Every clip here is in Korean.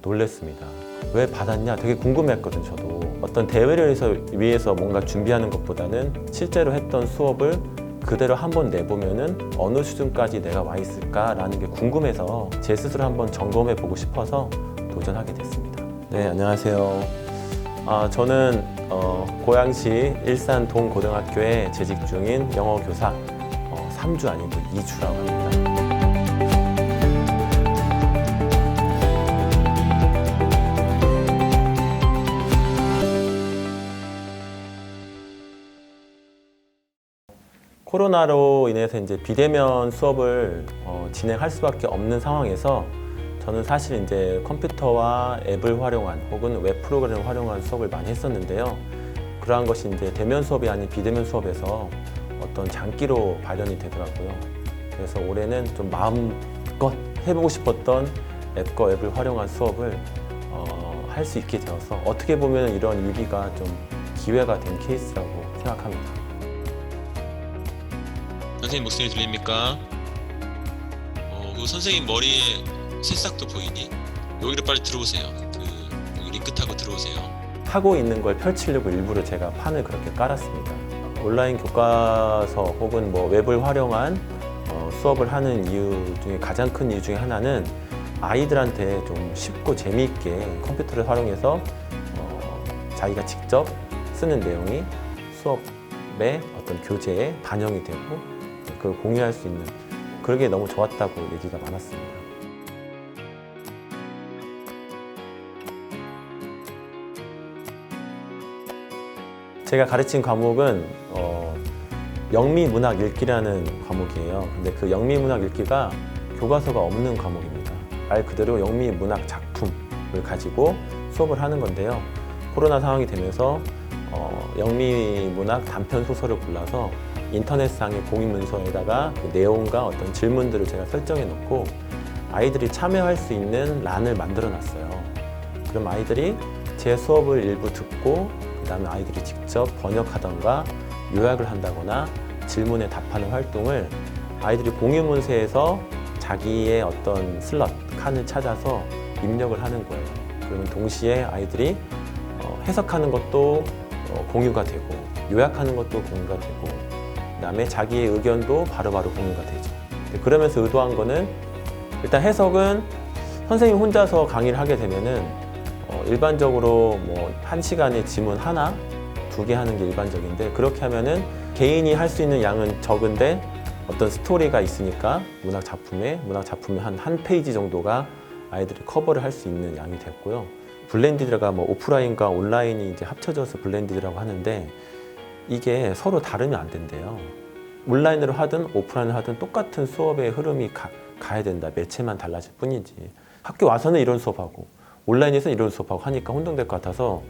놀랬습니다. 왜 받았냐 되게 궁금했거든요. 저도 어떤 대회를 위해서 뭔가 준비하는 것보다는 실제로 했던 수업을 그대로 한번 내보면은 어느 수준까지 내가 와 있을까라는 게 궁금해서 제 스스로 한번 점검해 보고 싶어서 도전하게 됐습니다. 네, 안녕하세요. 저는 고양시 일산 동고등학교에 재직 중인 영어 교사 3주 아니고 2주라고 합니다. 코로나로 인해서 이제 비대면 수업을 진행할 수밖에 없는 상황에서 저는 사실 이제 컴퓨터와 앱을 활용한 혹은 웹 프로그램을 활용한 수업을 많이 했었는데요. 그러한 것이 이제 대면 수업이 아닌 비대면 수업에서 어떤 장기로 발현이 되더라고요. 그래서 올해는 좀 마음껏 해보고 싶었던 앱과 웹을 활용한 수업을 할 수 있게 되어서 어떻게 보면 이런 위기가 좀 기회가 된 케이스라고 생각합니다. 선생님 목소리 들립니까? 그 선생님 머리에 새싹도 보이니? 여기로 빨리 들어오세요. 여기 링크 타고 들어오세요. 하고 있는 걸 펼치려고 일부러 제가 판을 그렇게 깔았습니다. 온라인 교과서 혹은 뭐 웹을 활용한 수업을 하는 이유 중에 가장 큰 이유 중에 하나는 아이들한테 좀 쉽고 재미있게 컴퓨터를 활용해서 자기가 직접 쓰는 내용이 수업의 어떤 교재에 반영이 되고 그걸 공유할 수 있는 그런 게 너무 좋았다고 얘기가 많았습니다. 제가 가르친 과목은 영미문학 읽기라는 과목이에요. 근데 그 영미문학 읽기가 교과서가 없는 과목입니다. 말 그대로 영미문학 작품을 가지고 수업을 하는 건데요. 코로나 상황이 되면서 영미문학 단편 소설을 골라서 인터넷상의 공유문서에다가 그 내용과 어떤 질문들을 제가 설정해 놓고 아이들이 참여할 수 있는 란을 만들어 놨어요. 그럼 아이들이 제 수업을 일부 듣고 그 다음에 아이들이 직접 번역하던가 요약을 한다거나 질문에 답하는 활동을 아이들이 공유문서에서 자기의 어떤 슬롯, 칸을 찾아서 입력을 하는 거예요. 그러면 동시에 아이들이 해석하는 것도 공유가 되고 요약하는 것도 공유가 되고 그다음에 자기의 의견도 바로바로 공유가 되죠. 그러면서 의도한 거는 일단 해석은 선생님 혼자서 강의를 하게 되면은 일반적으로 뭐 1시간에 지문 하나, 2개 하는 게 일반적인데 그렇게 하면은 개인이 할 수 있는 양은 적은데 어떤 스토리가 있으니까 문학 작품에 한 페이지 정도가 아이들이 커버를 할 수 있는 양이 됐고요. 블렌디드가 뭐 오프라인과 온라인이 이제 합쳐져서 블렌디드라고 하는데 이게 서로 다르면 안 된대요. 온라인으로 하든 오프라인으로 하든 똑같은 수업의 흐름이 가야 된다. 매체만 달라질 뿐이지. 학교 와서는 이런 수업하고 온라인에서는 이런 수업하고 하니까 혼동될 것 같아서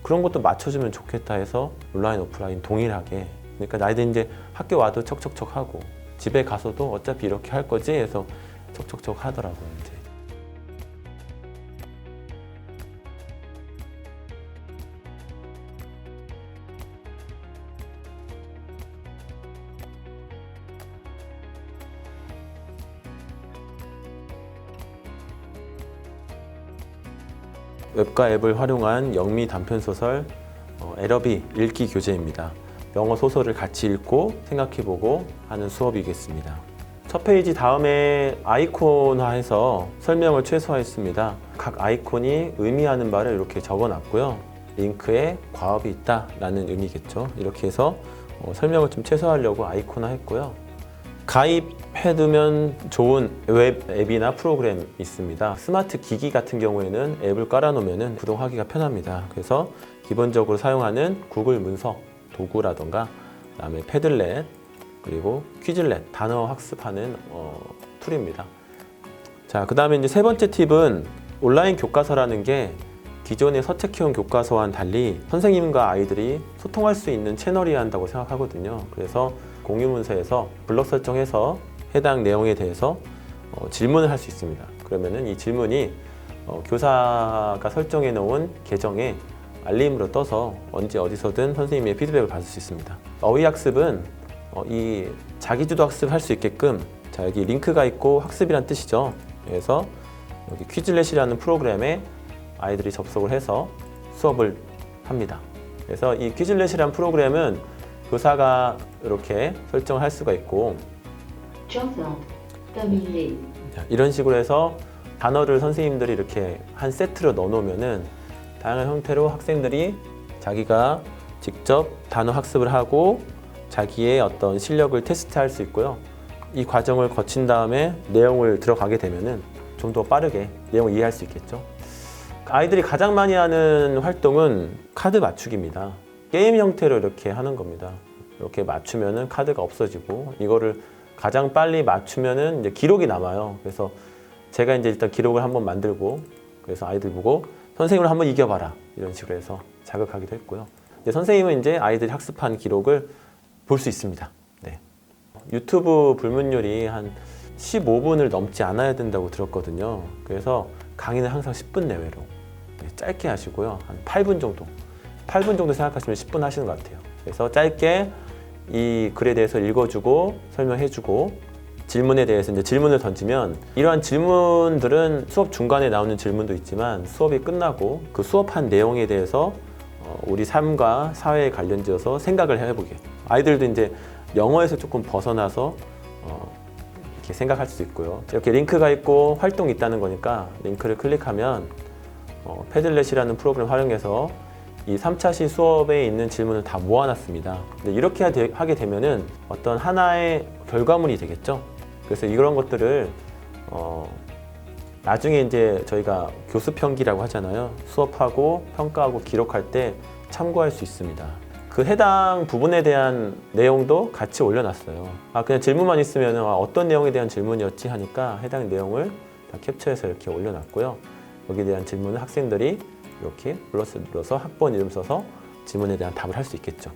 그런 것도 맞춰주면 좋겠다 해서 온라인, 오프라인 동일하게 그러니까 나이들 이제 학교 와도 척척척 하고 집에 가서도 어차피 이렇게 할 거지 해서 척척척 하더라고요. 이제. 웹과 앱을 활용한 영미 단편소설 에러비 읽기 교재입니다. 영어 소설을 같이 읽고 생각해보고 하는 수업이겠습니다. 첫 페이지 다음에 아이콘화해서 설명을 최소화했습니다. 각 아이콘이 의미하는 바를 이렇게 적어놨고요. 링크에 과업이 있다라는 의미겠죠. 이렇게 해서 설명을 좀 최소화하려고 아이콘화했고요. 가입해두면 좋은 웹 앱이나 프로그램이 있습니다. 스마트 기기 같은 경우에는 앱을 깔아놓으면 구동하기가 편합니다. 그래서 기본적으로 사용하는 구글 문서 도구라던가 그다음에 패들렛 그리고 퀴즐렛 단어 학습하는 툴입니다. 자, 그다음에 이제 세 번째 팁은 온라인 교과서라는 게 기존의 서책형 교과서와는 달리 선생님과 아이들이 소통할 수 있는 채널이어야 한다고 생각하거든요. 그래서 공유문서에서 블록 설정해서 해당 내용에 대해서 질문을 할 수 있습니다. 그러면은 이 질문이 교사가 설정해 놓은 계정에 알림으로 떠서 언제 어디서든 선생님의 피드백을 받을 수 있습니다. 어휘학습은 이 자기주도 학습할 수 있게끔 자 여기 링크가 있고 학습이란 뜻이죠. 그래서 여기 퀴즐렛이라는 프로그램에 아이들이 접속을 해서 수업을 합니다. 그래서 이 퀴즐렛이라는 프로그램은 교사가 이렇게 설정을 할 수가 있고 이런 식으로 해서 단어를 선생님들이 이렇게 한 세트로 넣어놓으면은 다양한 형태로 학생들이 자기가 직접 단어 학습을 하고 자기의 어떤 실력을 테스트할 수 있고요. 이 과정을 거친 다음에 내용을 들어가게 되면은 좀 더 빠르게 내용을 이해할 수 있겠죠. 아이들이 가장 많이 하는 활동은 카드 맞추기입니다. 게임 형태로 이렇게 하는 겁니다. 이렇게 맞추면은 카드가 없어지고 이거를 가장 빨리 맞추면은 이제 기록이 남아요. 그래서 제가 이제 일단 기록을 한번 만들고 그래서 아이들 보고 선생님을 한번 이겨봐라 이런 식으로 해서 자극하기도 했고요. 이제 선생님은 이제 아이들이 학습한 기록을 볼 수 있습니다. 네. 유튜브 불문율이 한 15분을 넘지 않아야 된다고 들었거든요. 그래서 강의는 항상 10분 내외로 짧게 하시고요. 한 8분 정도. 8분 정도 생각하시면 10분 하시는 것 같아요. 그래서 짧게 이 글에 대해서 읽어주고 설명해주고 질문에 대해서 이제 질문을 던지면 이러한 질문들은 수업 중간에 나오는 질문도 있지만 수업이 끝나고 그 수업한 내용에 대해서 우리 삶과 사회에 관련지어서 생각을 해보게. 아이들도 이제 영어에서 조금 벗어나서 이렇게 생각할 수 있고요. 이렇게 링크가 있고 활동이 있다는 거니까 링크를 클릭하면 패들렛이라는 프로그램 활용해서 이 3차시 수업에 있는 질문을 다 모아놨습니다. 근데 이렇게 하게 되면은 어떤 하나의 결과물이 되겠죠. 그래서 이런 것들을 나중에 이제 저희가 교수평기라고 하잖아요. 수업하고 평가하고 기록할 때 참고할 수 있습니다. 그 해당 부분에 대한 내용도 같이 올려놨어요. 그냥 질문만 있으면 어떤 내용에 대한 질문이었지 하니까 해당 내용을 다 캡처해서 이렇게 올려놨고요. 여기에 대한 질문을 학생들이 이렇게 플러스 눌러서 학번 이름 써서 질문에 대한 답을 할 수 있겠죠.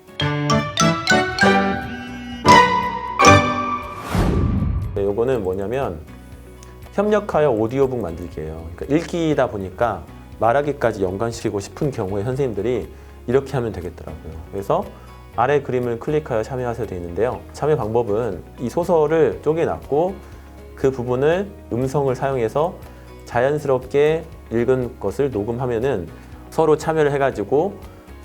네, 요거는 뭐냐면 협력하여 오디오북 만들기예요. 그러니까 읽기다 보니까 말하기까지 연관시키고 싶은 경우에 선생님들이 이렇게 하면 되겠더라고요. 그래서 아래 그림을 클릭하여 참여하셔야 되어 있는데요. 참여 방법은 이 소설을 쪼개놨고 그 부분을 음성을 사용해서 자연스럽게 읽은 것을 녹음하면은 서로 참여를 해가지고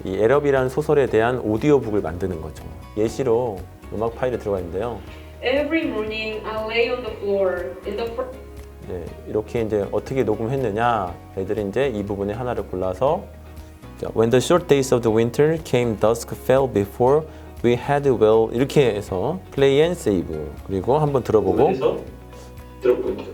이 에럽이라는 소설에 대한 오디오북을 만드는 거죠. 예시로 음악 파일이 들어가 있는데요. Every morning I lay on the floor in the 네, 이렇게 이제 어떻게 녹음했느냐, 애들이 이제 이 부분에 하나를 골라서 When the short days of the winter came, dusk fell before we had well 이렇게 해서 play and save 그리고 한번 들어보고 들어보죠.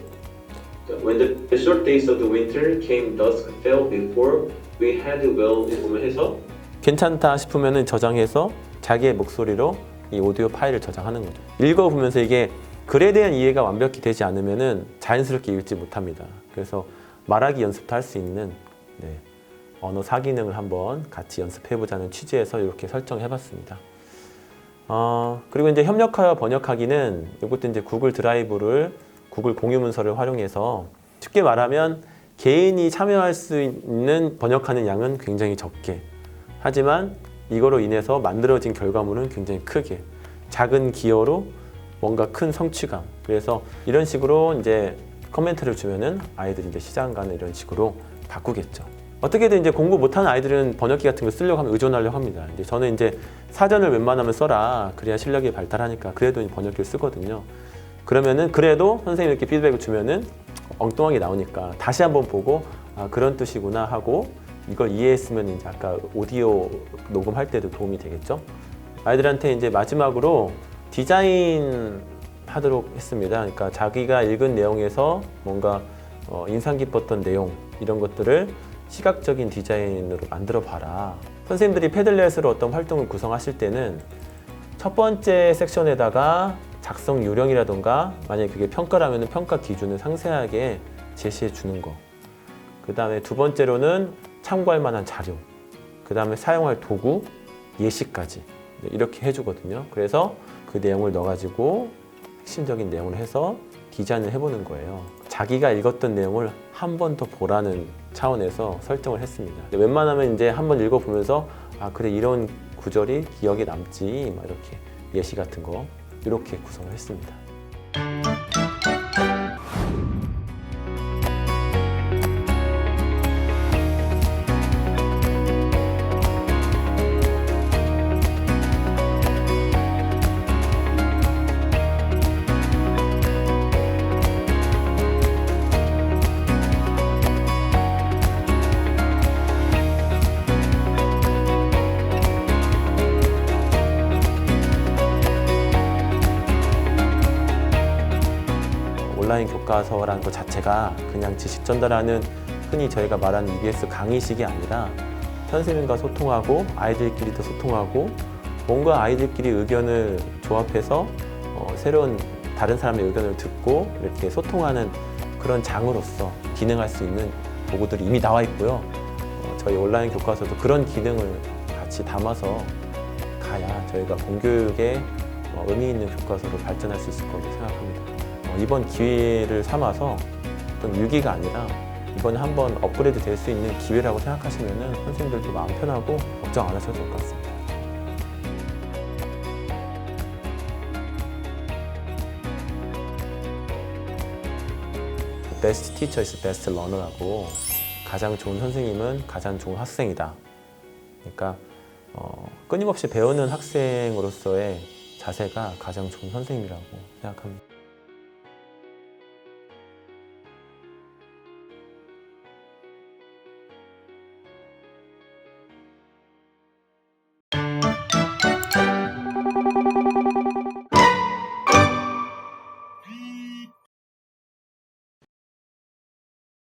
When the short days of the winter came, dusk fell before we had well 이 부분 해서 괜찮다 싶으면은 저장해서 자기의 목소리로 이 오디오 파일을 저장하는 거죠. 읽어보면서 이게 글에 대한 이해가 완벽히 되지 않으면은 자연스럽게 읽지 못합니다. 그래서 말하기 연습도 할 수 있는 언어 사기능을 한번 같이 연습해보자는 취지에서 이렇게 설정해봤습니다. 그리고 이제 협력하여 번역하기는 이것도 이제 구글 드라이브를 구글 공유 문서를 활용해서 쉽게 말하면 개인이 참여할 수 있는 번역하는 양은 굉장히 적게 하지만 이거로 인해서 만들어진 결과물은 굉장히 크게 작은 기여로 뭔가 큰 성취감. 그래서 이런 식으로 이제 코멘트를 주면은 아이들이 이제 시장 가는 이런 식으로 바꾸겠죠. 어떻게든 이제 공부 못하는 아이들은 번역기 같은 거 쓰려고 하면 의존하려고 합니다. 이제 저는 이제 사전을 웬만하면 써라. 그래야 실력이 발달하니까 그래도 번역기를 쓰거든요. 그러면은 그래도 선생님이 이렇게 피드백을 주면은 엉뚱하게 나오니까 다시 한번 보고 그런 뜻이구나 하고 이걸 이해했으면 이제 아까 오디오 녹음할 때도 도움이 되겠죠. 아이들한테 이제 마지막으로 디자인 하도록 했습니다. 그러니까 자기가 읽은 내용에서 뭔가 인상 깊었던 내용 이런 것들을 시각적인 디자인으로 만들어 봐라. 선생님들이 패들렛으로 어떤 활동을 구성하실 때는 첫 번째 섹션에다가 작성 요령이라던가 만약에 그게 평가라면 평가 기준을 상세하게 제시해 주는 거. 그 다음에 두 번째로는 참고할 만한 자료. 그 다음에 사용할 도구, 예시까지 이렇게 해주거든요. 그래서 그 내용을 넣어가지고 핵심적인 내용을 해서 디자인을 해보는 거예요. 자기가 읽었던 내용을 한 번 더 보라는 차원에서 설정을 했습니다. 웬만하면 이제 한 번 읽어보면서 그래 이런 구절이 기억에 남지 막 이렇게 예시 같은 거 이렇게 구성을 했습니다. 온라인 교과서라는 것 자체가 그냥 지식 전달하는 흔히 저희가 말하는 EBS 강의식이 아니라 선생님과 소통하고 아이들끼리도 소통하고 뭔가 아이들끼리 의견을 조합해서 새로운 다른 사람의 의견을 듣고 이렇게 소통하는 그런 장으로서 기능할 수 있는 도구들이 이미 나와 있고요. 저희 온라인 교과서도 그런 기능을 같이 담아서 가야 저희가 공교육에 의미 있는 교과서로 발전할 수 있을 거라고 생각합니다. 이번 기회를 삼아서 어떤 위기가 아니라 이번에 한번 업그레이드 될 수 있는 기회라고 생각하시면 선생님들도 마음 편하고 걱정 안 하셔도 될 것 같습니다. Best teacher is best learner라고 가장 좋은 선생님은 가장 좋은 학생이다. 그러니까 끊임없이 배우는 학생으로서의 자세가 가장 좋은 선생님이라고 생각합니다.